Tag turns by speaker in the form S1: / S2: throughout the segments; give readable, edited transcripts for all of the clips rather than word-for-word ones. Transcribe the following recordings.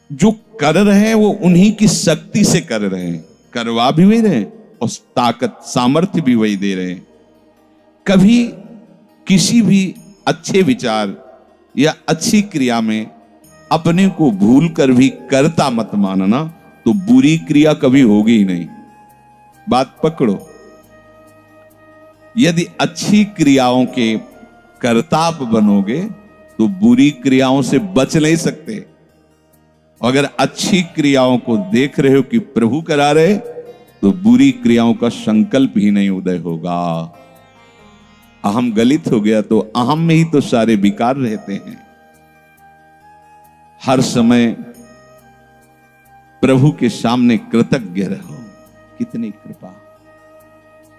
S1: जो कर रहे हैं वो उन्हीं की शक्ति से कर रहे हैं, करवा भी वही रहे हैं और ताकत सामर्थ्य भी वही दे रहे हैं। कभी किसी भी अच्छे विचार या अच्छी क्रिया में अपने को भूल कर भी करता मत मानना, तो बुरी क्रिया कभी होगी ही नहीं। बात पकड़ो। यदि अच्छी क्रियाओं के कर्ता आप बनोगे तो बुरी क्रियाओं से बच नहीं सकते। अगर अच्छी क्रियाओं को देख रहे हो कि प्रभु करा रहे, तो बुरी क्रियाओं का संकल्प ही नहीं उदय होगा। अहम गलित हो गया तो अहम में ही तो सारे विकार रहते हैं। हर समय प्रभु के सामने कृतज्ञ रहो। कितनी कृपा,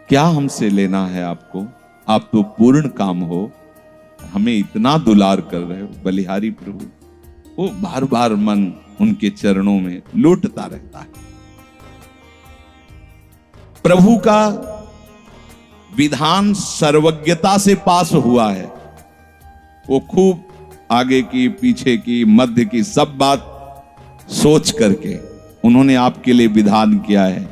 S1: क्या हमसे लेना है आपको, आप तो पूर्ण काम हो, हमें इतना दुलार कर रहे हो। बलिहारी प्रभु, वो बार बार मन उनके चरणों में लौटता रहता है। प्रभु का विधान सर्वज्ञता से पास हुआ है। वो खूब आगे की, पीछे की, मध्य की सब बात सोच करके उन्होंने आपके लिए विधान किया है।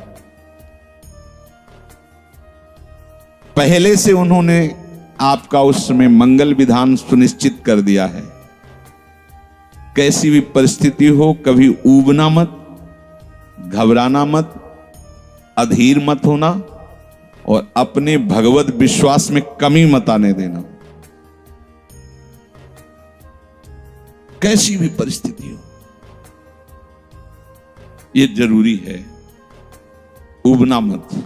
S1: पहले से उन्होंने आपका उस समय मंगल विधान सुनिश्चित कर दिया है। कैसी भी परिस्थिति हो, कभी ऊबना मत, घबराना मत, अधीर मत होना और अपने भगवत विश्वास में कमी मत आने देना। कैसी भी परिस्थिति हो, यह जरूरी है। ऊबना मत।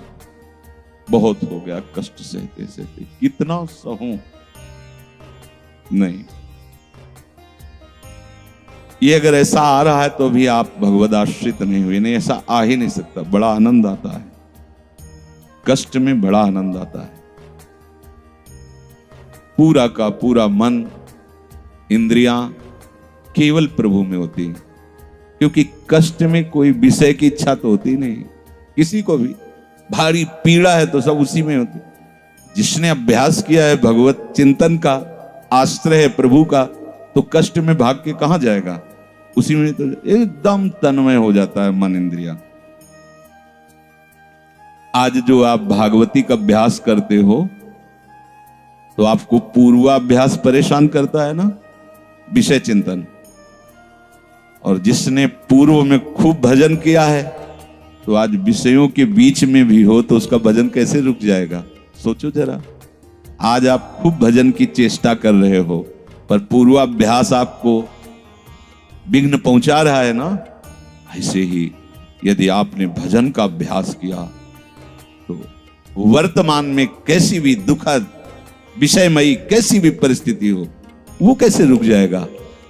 S1: बहुत हो गया कष्ट सहते सहते, कितना सहूं। नहीं, ये अगर ऐसा आ रहा है तो भी आप भगवद आश्रित नहीं हुए। नहीं, ऐसा आ ही नहीं सकता। बड़ा आनंद आता है कष्ट में, बड़ा आनंद आता है। पूरा का पूरा मन, इंद्रियां केवल प्रभु में होती है, क्योंकि कष्ट में कोई विषय की इच्छा तो होती नहीं किसी को भी। भारी पीड़ा है तो सब उसी में होती। जिसने अभ्यास किया है भगवत चिंतन का, आश्रय है प्रभु का, तो कष्ट में भाग के कहां जाएगा। उसी में तो एकदम तन्मय हो जाता है मन, इंद्रिया। आज जो आप भागवती का अभ्यास करते हो तो आपको पूर्वाभ्यास परेशान करता है ना, विषय चिंतन। और जिसने पूर्व में खूब भजन किया है तो आज विषयों के बीच में भी हो तो उसका भजन कैसे रुक जाएगा। सोचो जरा, आज आप खूब भजन की चेष्टा कर रहे हो पर पूर्वाभ्यास आपको विघ्न पहुंचा रहा है ना। ऐसे ही यदि आपने भजन का अभ्यास किया तो वर्तमान में कैसी भी दुखद, विषयमयी कैसी भी परिस्थिति हो, वो कैसे रुक जाएगा।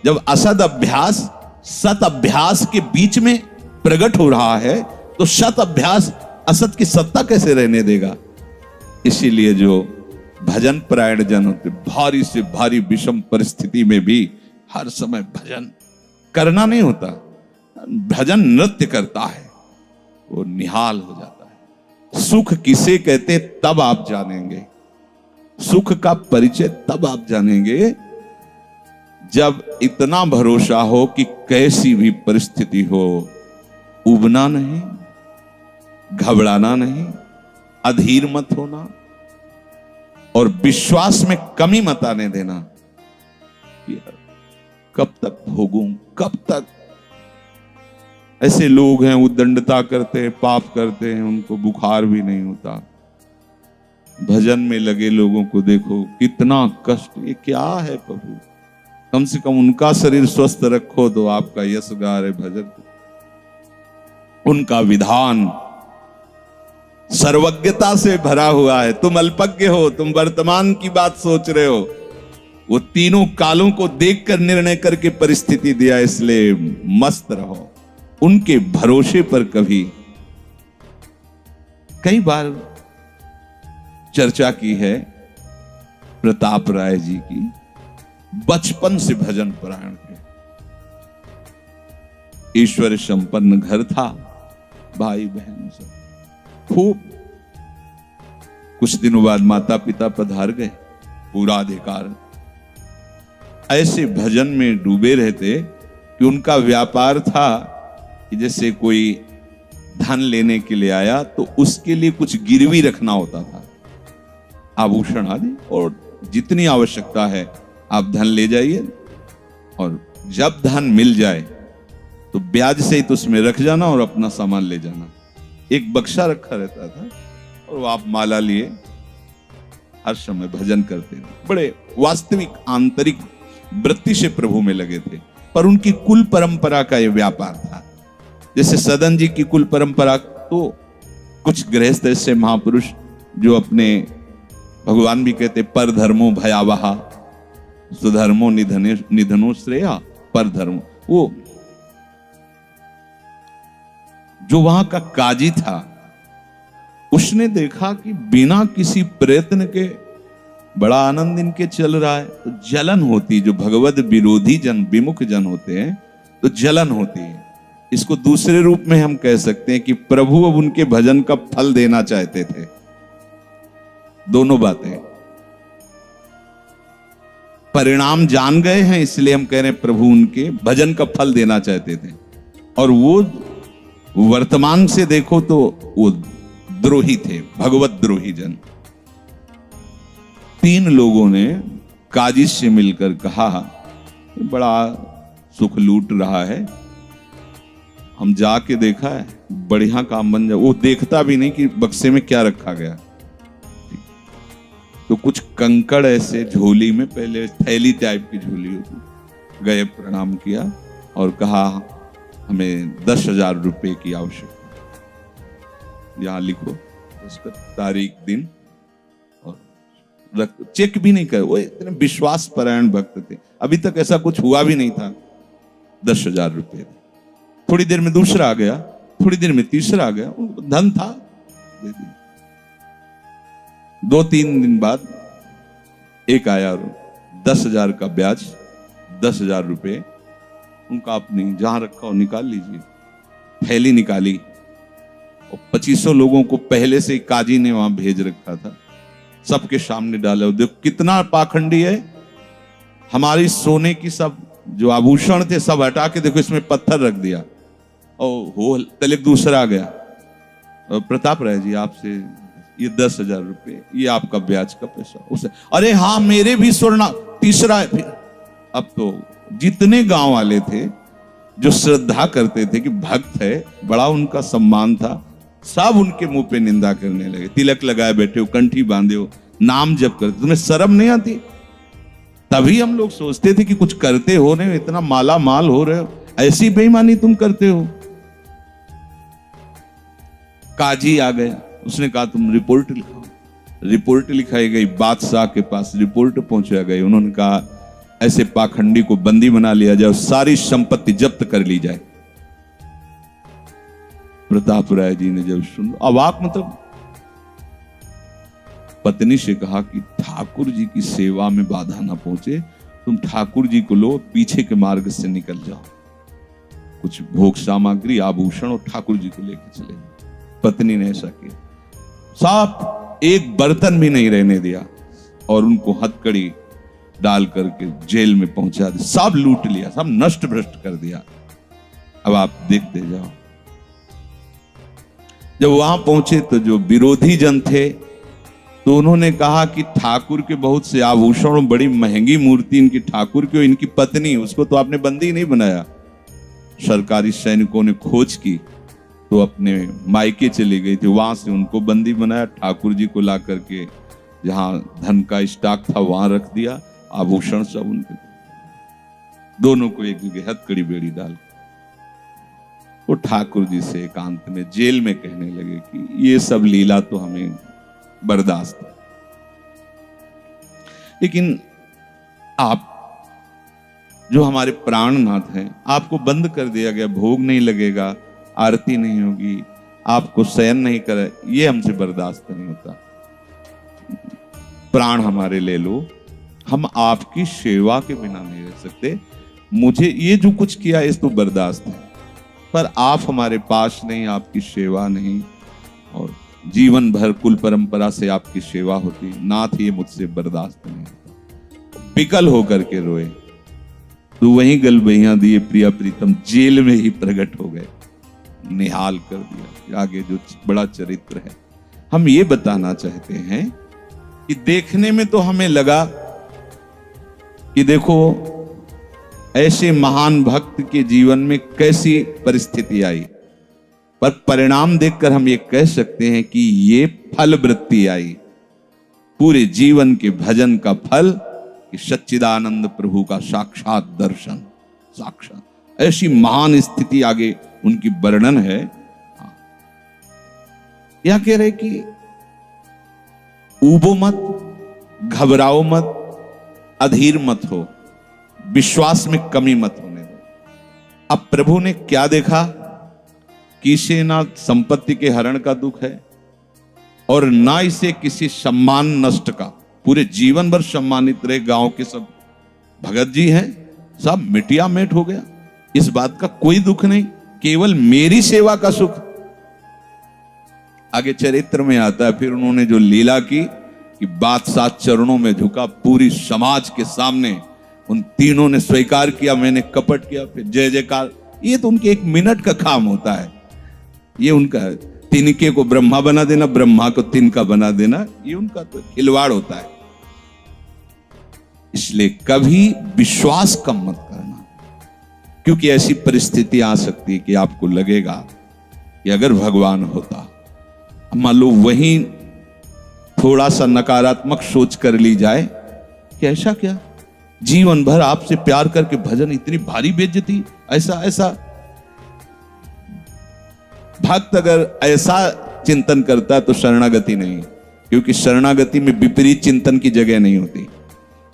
S1: जब असद अभ्यास सत अभ्यास के बीच में प्रकट हो रहा है तो सत अभ्यास असत की सत्ता कैसे रहने देगा। इसीलिए जो भजन परायण जन होते, भारी से भारी विषम परिस्थिति में भी हर समय भजन करना नहीं होता, भजन नृत्य करता है, वो निहाल हो जाता है। सुख किसे कहते तब आप जानेंगे, सुख का परिचय तब आप जानेंगे जब इतना भरोसा हो कि कैसी भी परिस्थिति हो, उबना नहीं, घबराना नहीं, अधीर मत होना और विश्वास में कमी मत आने देना। कब तक भोगूं, कब तक। ऐसे लोग हैं उद्दंडता करते हैं, पाप करते हैं, उनको बुखार भी नहीं होता। भजन में लगे लोगों को देखो कितना कष्ट। ये क्या है प्रभु, कम से कम उनका शरीर स्वस्थ रखो तो आपका यश गा रहे भजन। उनका विधान सर्वज्ञता से भरा हुआ है। तुम अल्पज्ञ हो, तुम वर्तमान की बात सोच रहे हो। वो तीनों कालों को देखकर निर्णय करके परिस्थिति दिया, इसलिए मस्त रहो उनके भरोसे पर। कभी कई बार चर्चा की है प्रताप राय जी की, बचपन से भजन परायण थे, ईश्वर संपन्न घर था, भाई बहन सब खूब। कुछ दिनों बाद माता पिता पधार गए, पूरा अधिकार। ऐसे भजन में डूबे रहते कि उनका व्यापार था कि जैसे कोई धन लेने के लिए आया तो उसके लिए कुछ गिरवी रखना होता था, आभूषण आदि, और जितनी आवश्यकता है आप धन ले जाइए, और जब धन मिल जाए तो ब्याज सहित तो उसमें रख जाना और अपना सामान ले जाना। एक बक्सा रखा रहता था और वो आप माला लिए हर समय भजन करते थे। बड़े वास्तविक आंतरिक वृत्ति से प्रभु में लगे थे। पर उनकी कुल परंपरा का यह व्यापार था। जैसे सदन जी की कुल परंपरा, तो कुछ गृहस्थ ऐसे महापुरुष जो अपने, भगवान भी कहते पर धर्मो भयावहा सुधर्मो निधनो श्रेया, पर धर्मो, वो जो वहां का काजी था उसने देखा कि बिना किसी प्रयत्न के बड़ा आनंद इनके चल रहा है, तो जलन होती, जो भगवत विरोधी जन, विमुख जन होते हैं तो जलन होती है। इसको दूसरे रूप में हम कह सकते हैं कि प्रभु अब उनके भजन का फल देना चाहते थे। दोनों बातें, परिणाम जान गए हैं इसलिए हम कह रहे हैं प्रभु उनके भजन का फल देना चाहते थे, और वो वर्तमान से देखो तो वो द्रोही थे, भगवत द्रोही जन। 3 लोगों ने काजी से मिलकर कहा बड़ा सुख लूट रहा है, हम जाके देखा है, बढ़िया काम बन जाए। वो देखता भी नहीं कि बक्से में क्या रखा गया। तो कुछ कंकड़ ऐसे झोली में, पहले थैली टाइप की झोली होती, गए प्रणाम किया और कहा हमें 10,000 रुपए की आवश्यकता, यहां लिखो उसका तारीख दिन, और चेक भी नहीं करे। वो इतने विश्वास परायण भक्त थे, अभी तक ऐसा कुछ हुआ भी नहीं था। 10,000 रुपए, थोड़ी देर में दूसरा आ गया, थोड़ी देर में तीसरा आ गया, धन था, दे दिया। 2-3 दिन बाद एक आया और 10,000 का ब्याज, 10,000 रुपए उनका, अपनी जहां रखा हो निकाल लीजिए। थैली निकाली और 2500 लोगों को पहले से काजी ने वहां भेज रखा था, सबके सामने डाला। देखो कितना पाखंडी है, हमारी सोने की सब जो आभूषण थे सब हटा के देखो इसमें पत्थर रख दिया, और हो तलक दूसरा आ गया, और प्रताप राय जी आपसे ये 10,000 रुपए, ये आपका ब्याज का पैसा। उसे अरे हाँ मेरे भी स्वर्ण, तीसरा है। फिर अब तो जितने गांव वाले थे जो श्रद्धा करते थे कि भक्त है, बड़ा उनका सम्मान था, सब उनके मुंह पे निंदा करने लगे। तिलक लगाए बैठे हो, कंठी बांधे हो, नाम जप करते, तुम्हें शर्म नहीं आती? तभी हम लोग सोचते थे कि कुछ करते हो रहे हो, इतना माला माल हो रहे हो, ऐसी बेईमानी तुम करते हो। काजी आ गया, उसने कहा तुम रिपोर्ट लिखाओ। रिपोर्ट लिखाई गई, बादशाह के पास रिपोर्ट पहुंचा गई। उन्होंने कहा ऐसे पाखंडी को बंदी बना लिया जाए, सारी संपत्ति जब्त कर ली जाए। प्रताप राय जी ने जब सुन, अवाक, मतलब पत्नी से कहा कि ठाकुर जी की सेवा में बाधा ना पहुंचे, तुम ठाकुर जी को लो, पीछे के मार्ग से निकल जाओ, कुछ भोग सामग्री आभूषण और ठाकुर जी को लेकर चले जाओ। पत्नी ने ऐसा किया, साफ एक बर्तन भी नहीं रहने दिया, और उनको हथकड़ी डाल करके जेल में पहुंचा दिया, सब लूट लिया, सब नष्ट भ्रष्ट कर दिया। अब आप देखते जाओ। जब वहां पहुंचे तो जो विरोधी जन थे तो उन्होंने कहा कि ठाकुर के बहुत से आभूषण, बड़ी महंगी मूर्ति इनकी ठाकुर की, इनकी पत्नी, उसको तो आपने बंदी नहीं बनाया। सरकारी सैनिकों ने खोज की तो अपने मायके चली गई थी, वहां से उनको बंदी बनाया, ठाकुर जी को ला करके जहां धन का स्टॉक था वहां रख दिया, आभूषण सब उनके, दोनों को एक जगह हथकड़ी बेड़ी डाल। वो ठाकुर जी से एकांत में जेल में कहने लगे कि ये सब लीला तो हमें बर्दाश्त है, लेकिन आप जो हमारे प्राणनाथ हैं, आपको बंद कर दिया गया, भोग नहीं लगेगा, आरती नहीं होगी, आपको शयन नहीं करे, ये हमसे बर्दाश्त नहीं होता। प्राण हमारे ले लो, हम आपकी सेवा के बिना नहीं रह सकते। मुझे ये जो कुछ किया इस तो बर्दाश्त है, पर आप हमारे पास नहीं, आपकी सेवा नहीं, और जीवन भर कुल परंपरा से आपकी सेवा होती, नाथ ये मुझसे बर्दाश्त नहीं होता। विकल होकर के रोए। तो वहीं गलबैया दिए प्रिया प्रीतम जेल में ही प्रकट हो गए, निहाल कर दिया। आगे जो बड़ा चरित्र है, हम ये बताना चाहते हैं कि देखने में तो हमें लगा कि देखो ऐसे महान भक्त के जीवन में कैसी परिस्थिति आई, पर परिणाम देखकर हम ये कह सकते हैं कि ये फल वृत्ति आई, पूरे जीवन के भजन का फल कि सच्चिदानंद प्रभु का साक्षात दर्शन, साक्षात ऐसी महान स्थिति आगे उनकी वर्णन है। यह कह रहे कि ऊबो मत, घबराओ मत, अधीर मत हो, विश्वास में कमी मत होने दो। अब प्रभु ने क्या देखा कि इसे ना संपत्ति के हरण का दुख है और ना इसे किसी सम्मान नष्ट का, पूरे जीवन भर सम्मानित रहे, गांव के सब भगत जी हैं, सब मिटिया मेट हो गया, इस बात का कोई दुख नहीं, केवल मेरी सेवा का सुख। आगे चरित्र में आता है फिर उन्होंने जो लीला की कि बादशाह चरणों में झुका, पूरी समाज के सामने उन तीनों ने स्वीकार किया मैंने कपट किया, फिर जय जयकार। ये तो उनके 1 मिनट का काम होता है, ये उनका है। तिनके को ब्रह्मा बना देना, ब्रह्मा को तिनका बना देना, ये उनका तो खिलवाड़ होता है। इसलिए कभी विश्वास कम मत करना, क्योंकि ऐसी परिस्थिति आ सकती है कि आपको लगेगा कि अगर भगवान होता, मान लो वहीं थोड़ा सा नकारात्मक सोच कर ली जाए कि ऐसा क्या, जीवन भर आपसे प्यार करके भजन, इतनी भारी बेइज्जती, ऐसा ऐसा। भक्त अगर ऐसा चिंतन करता तो शरणागति नहीं, क्योंकि शरणागति में विपरीत चिंतन की जगह नहीं होती,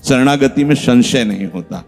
S1: शरणागति में संशय नहीं होता।